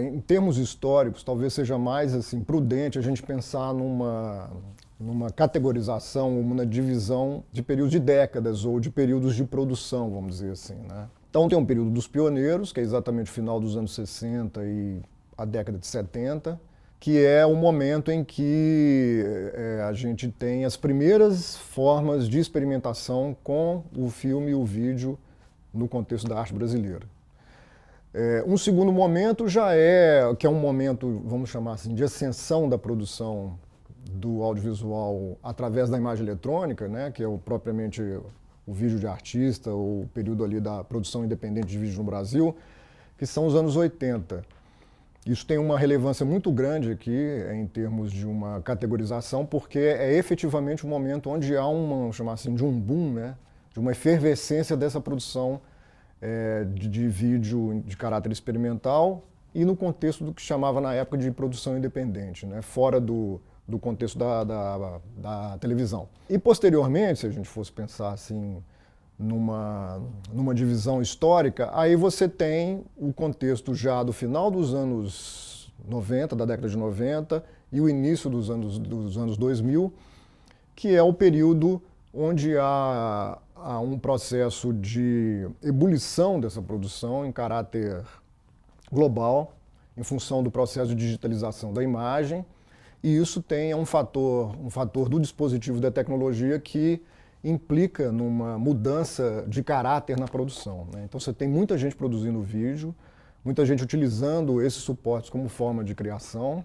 Em termos históricos, talvez seja mais assim, prudente a gente pensar numa categorização, uma divisão de períodos de décadas ou de períodos de produção, vamos dizer assim, né? Então tem um período dos pioneiros, que é exatamente o final dos anos 60 e a década de 70, que é o momento em que a gente tem as primeiras formas de experimentação com o filme e o vídeo no contexto da arte brasileira. Um segundo momento que é um momento, vamos chamar assim, de ascensão da produção do audiovisual através da imagem eletrônica, né, que é propriamente o vídeo de artista, ou o período ali da produção independente de vídeo no Brasil, que são os anos 80. Isso tem uma relevância muito grande aqui em termos de uma categorização, porque é efetivamente um momento onde há vamos chamar assim, de um boom, né, de uma efervescência dessa produção de vídeo de caráter experimental e no contexto do que chamava na época de produção independente, né, fora do contexto da televisão. E posteriormente, se a gente fosse pensar assim, numa divisão histórica, aí você tem o contexto já do final dos anos 90, da década de 90, e o início dos anos 2000, que é o período onde há um processo de ebulição dessa produção em caráter global, em função do processo de digitalização da imagem, e isso tem um fator do dispositivo da tecnologia que implica numa mudança de caráter na produção, né? Então você tem muita gente produzindo vídeo, muita gente utilizando esses suportes como forma de criação,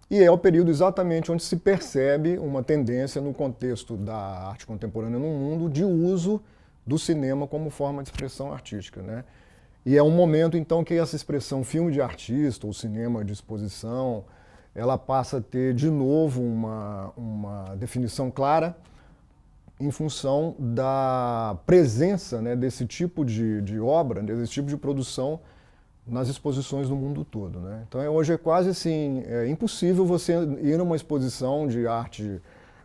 e é o período exatamente onde se percebe uma tendência no contexto da arte contemporânea no mundo de uso do cinema como forma de expressão artística, né? E é um momento, então, que essa expressão filme de artista ou cinema de exposição, ela passa a ter, de novo, uma definição clara em função da presença, né, desse tipo de obra, desse tipo de produção nas exposições no mundo todo, né? Então hoje é quase assim, impossível você ir numa exposição de arte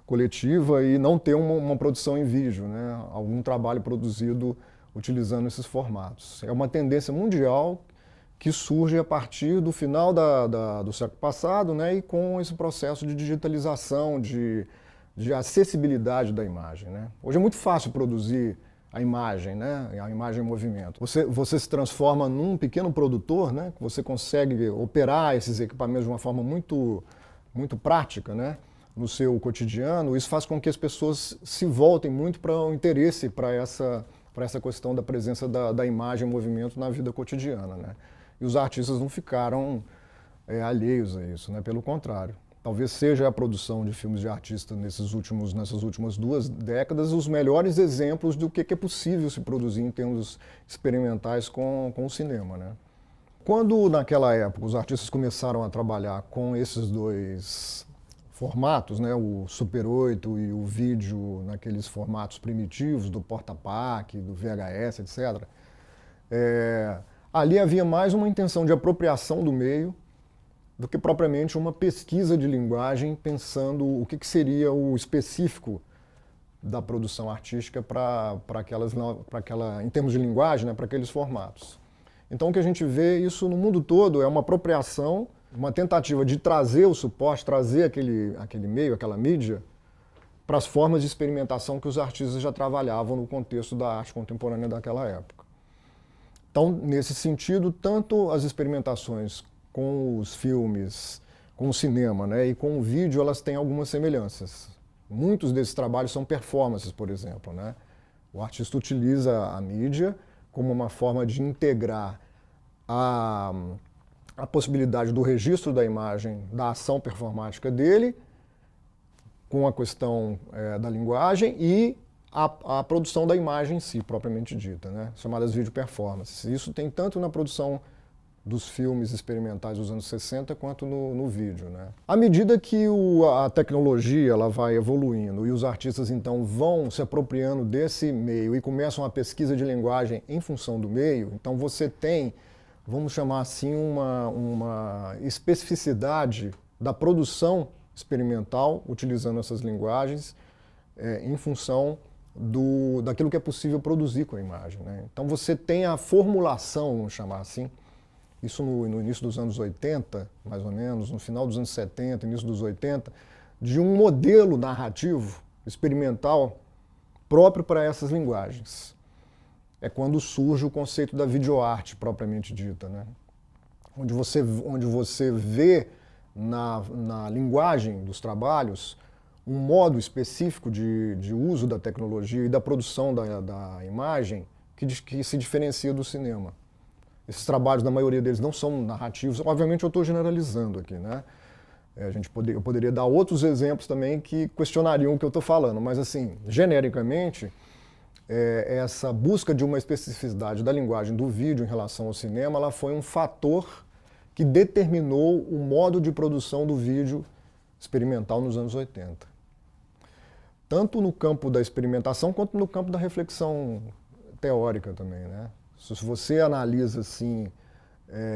coletiva e não ter uma produção em vídeo, né? Algum trabalho produzido utilizando esses formatos. É uma tendência mundial que surge a partir do final do século passado, né? E com esse processo de digitalização, de acessibilidade da imagem, né? Hoje é muito fácil produzir a imagem, né? A imagem em movimento. Você se transforma num pequeno produtor, né? Você consegue operar esses equipamentos de uma forma muito prática, né? No seu cotidiano. Isso faz com que as pessoas se voltem muito para o interesse para essa questão da presença da imagem em movimento na vida cotidiana, né? E os artistas não ficaram alheios a isso, né? Pelo contrário. Talvez seja a produção de filmes de artista nessas últimas 2 décadas os melhores exemplos do que é possível se produzir em termos experimentais com o cinema, né? Quando, naquela época, os artistas começaram a trabalhar com esses 2 formatos, né, o Super 8 e o vídeo naqueles formatos primitivos do porta-pack, do VHS, etc., ali havia mais uma intenção de apropriação do meio do que propriamente uma pesquisa de linguagem pensando o que seria o específico da produção artística em termos de linguagem, né, para aqueles formatos. Então o que a gente vê isso no mundo todo é uma apropriação, uma tentativa de trazer o suporte, trazer aquele meio, aquela mídia, para as formas de experimentação que os artistas já trabalhavam no contexto da arte contemporânea daquela época. Então, nesse sentido, tanto as experimentações com os filmes, com o cinema, né, e com o vídeo, elas têm algumas semelhanças. Muitos desses trabalhos são performances, por exemplo, né? O artista utiliza a mídia como uma forma de integrar a possibilidade do registro da imagem, da ação performática dele, com a questão da linguagem e a produção da imagem em si, propriamente dita, né? Chamadas video performances. Isso tem tanto na produção dos filmes experimentais dos anos 60 quanto no vídeo, né? À medida que a tecnologia ela vai evoluindo e os artistas então vão se apropriando desse meio e começam a pesquisa de linguagem em função do meio, então você tem, vamos chamar assim, uma especificidade da produção experimental utilizando essas linguagens em função daquilo que é possível produzir com a imagem, né? Então você tem a formulação, vamos chamar assim, isso no início dos anos 80, mais ou menos, no final dos anos 70, início dos 80, de um modelo narrativo experimental próprio para essas linguagens. É quando surge o conceito da videoarte propriamente dita, né? Onde você vê na linguagem dos trabalhos um modo específico de uso da tecnologia e da produção da imagem que se diferencia do cinema. Esses trabalhos, na maioria deles, não são narrativos. Obviamente, eu estou generalizando aqui, né? Eu poderia dar outros exemplos também que questionariam o que eu estou falando, mas, assim, genericamente, essa busca de uma especificidade da linguagem do vídeo em relação ao cinema, ela foi um fator que determinou o modo de produção do vídeo experimental nos anos 80. Tanto no campo da experimentação, quanto no campo da reflexão teórica também, né? Se você analisa assim,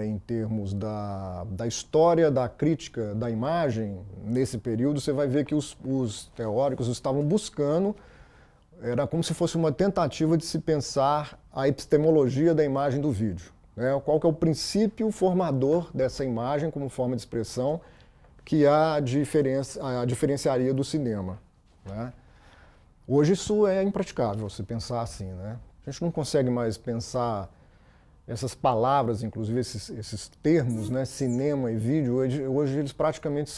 em termos da história, da crítica da imagem, nesse período, você vai ver que os teóricos estavam buscando, era como se fosse uma tentativa de se pensar a epistemologia da imagem do vídeo, né? Qual que é o princípio formador dessa imagem como forma de expressão que a diferenciaria do cinema, né? Hoje isso é impraticável, se pensar assim, né? A gente não consegue mais pensar essas palavras, inclusive esses termos, né, cinema e vídeo, hoje eles praticamente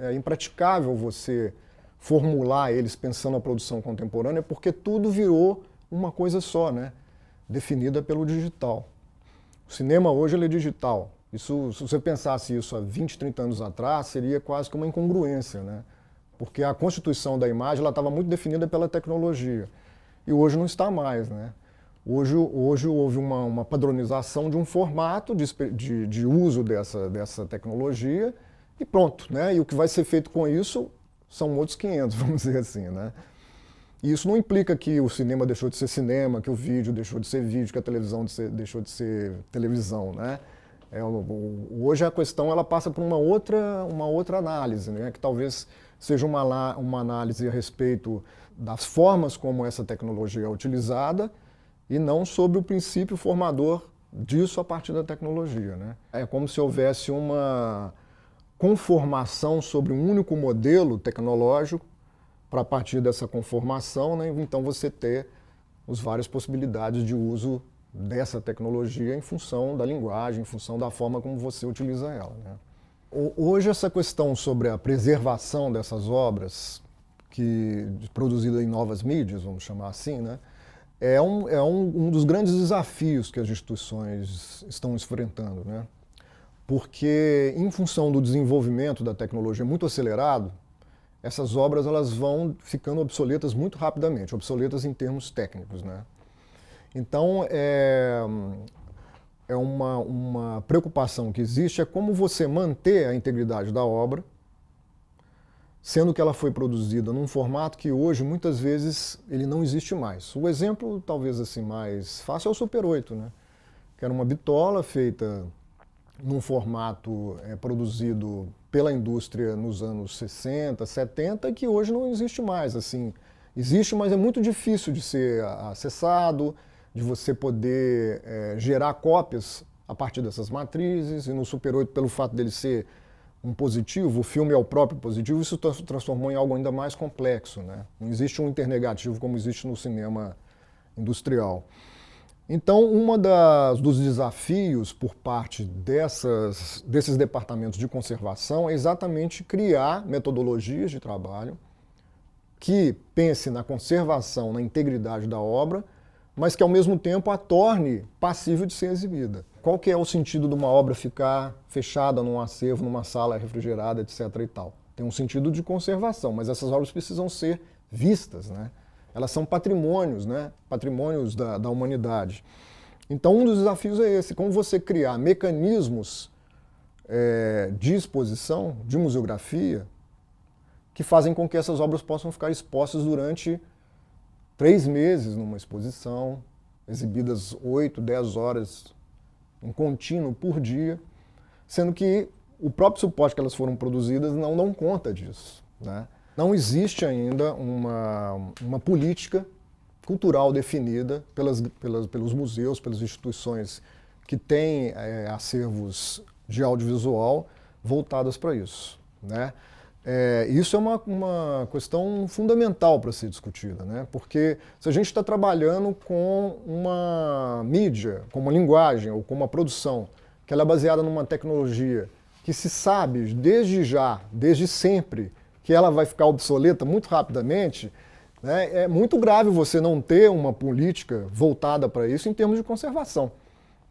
é impraticável você formular eles pensando a produção contemporânea, porque tudo virou uma coisa só, né, definida pelo digital. O cinema hoje ele é digital. Isso, se você pensasse isso há 20, 30 anos atrás, seria quase que uma incongruência, né? Porque a constituição da imagem estava muito definida pela tecnologia. E hoje não está mais, né? Hoje houve uma padronização de um formato de uso dessa tecnologia e pronto, né? E o que vai ser feito com isso são outros 500, vamos dizer assim, né? E isso não implica que o cinema deixou de ser cinema, que o vídeo deixou de ser vídeo, que a televisão deixou de ser televisão, né? Hoje a questão ela passa por uma outra análise, né? Que talvez seja uma análise a respeito das formas como essa tecnologia é utilizada e não sobre o princípio formador disso a partir da tecnologia, né? É como se houvesse uma conformação sobre um único modelo tecnológico para a partir dessa conformação, né? Então você ter as várias possibilidades de uso dessa tecnologia em função da linguagem, em função da forma como você utiliza ela, né? Hoje essa questão sobre a preservação dessas obras produzidas em novas mídias, vamos chamar assim, né, é um dos grandes desafios que as instituições estão enfrentando, né? Porque em função do desenvolvimento da tecnologia muito acelerado, essas obras elas vão ficando obsoletas muito rapidamente, obsoletas em termos técnicos, né? Então, uma preocupação que existe é como você manter a integridade da obra, sendo que ela foi produzida num formato que hoje, muitas vezes, ele não existe mais. O exemplo, talvez assim, mais fácil é o Super 8, né? Que era uma bitola feita num formato produzido pela indústria nos anos 60, 70, e que hoje não existe mais. Assim, existe, mas é muito difícil de ser acessado, de você poder gerar cópias a partir dessas matrizes, e no Super 8, pelo fato dele ser um positivo, o filme é o próprio positivo, isso transformou em algo ainda mais complexo, né? Não existe um internegativo como existe no cinema industrial. Então, dos desafios por parte desses departamentos de conservação é exatamente criar metodologias de trabalho que pense na conservação, na integridade da obra, mas que ao mesmo tempo a torne passível de ser exibida. Qual que é o sentido de uma obra ficar fechada num acervo, numa sala refrigerada, etc. e tal? Tem um sentido de conservação, mas essas obras precisam ser vistas, né? Elas são patrimônios, né? Patrimônios da humanidade. Então um dos desafios é esse, como você criar mecanismos de exposição, de museografia, que fazem com que essas obras possam ficar expostas durante 3 meses numa exposição, exibidas 8, 10 horas em contínuo por dia, sendo que o próprio suporte que elas foram produzidas não dão conta disso, né? Não existe ainda uma política cultural definida pelos museus, pelas instituições que têm acervos de audiovisual voltadas para isso, né? Isso é uma questão fundamental para ser discutida, né? Porque se a gente está trabalhando com uma mídia, com uma linguagem ou com uma produção que ela é baseada numa tecnologia que se sabe desde já, desde sempre, que ela vai ficar obsoleta muito rapidamente, né? É muito grave você não ter uma política voltada para isso em termos de conservação,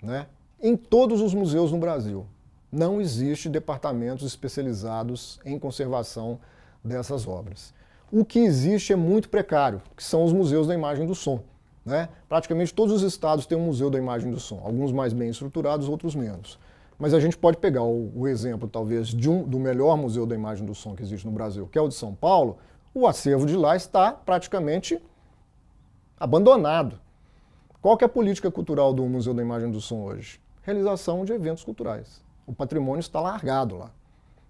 né? Em todos os museus no Brasil não existe departamentos especializados em conservação dessas obras. O que existe é muito precário, que são os museus da imagem do som, né? Praticamente todos os estados têm um museu da imagem do som, alguns mais bem estruturados, outros menos. Mas a gente pode pegar o exemplo, talvez, do melhor museu da imagem do som que existe no Brasil, que é o de São Paulo. O acervo de lá está praticamente abandonado. Qual que é a política cultural do Museu da Imagem do Som hoje? Realização de eventos culturais. O patrimônio está largado lá.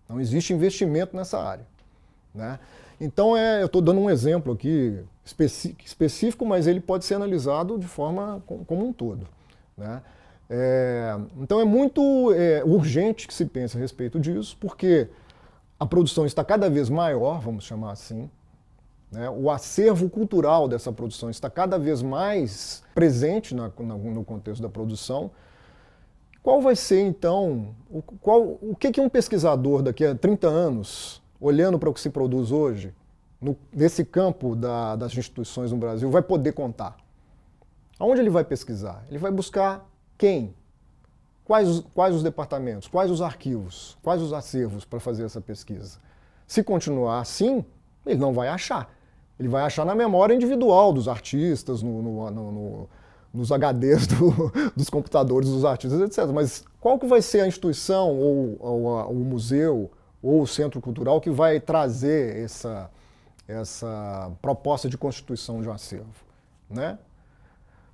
Não existe investimento nessa área, né? Então, eu estou dando um exemplo aqui específico, mas ele pode ser analisado de forma como um todo, né? Então, é muito urgente que se pense a respeito disso, porque a produção está cada vez maior, vamos chamar assim, né? O acervo cultural dessa produção está cada vez mais presente no contexto da produção. Qual vai ser, então, o que um pesquisador daqui a 30 anos, olhando para o que se produz hoje, nesse campo das instituições no Brasil, vai poder contar? Aonde ele vai pesquisar? Ele vai buscar quem? Quais os departamentos? Quais os arquivos? Quais os acervos para fazer essa pesquisa? Se continuar assim, ele não vai achar. Ele vai achar na memória individual dos artistas, nos HDs dos computadores dos artistas, etc. Mas qual que vai ser a instituição, ou o museu, ou o centro cultural que vai trazer essa proposta de constituição de um acervo, né?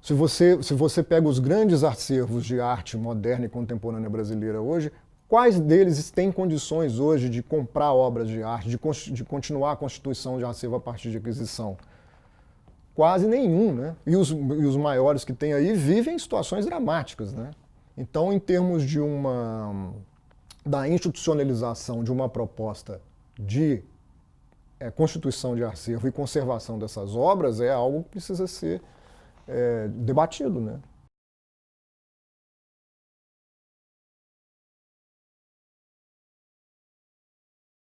Se você pega os grandes acervos de arte moderna e contemporânea brasileira hoje, quais deles têm condições hoje de comprar obras de arte, de continuar a constituição de acervo a partir de aquisição? Quase nenhum, né? E os maiores que tem aí vivem em situações dramáticas, né? Então, em termos da institucionalização de uma proposta de constituição de acervo e conservação dessas obras, é algo que precisa ser debatido, né?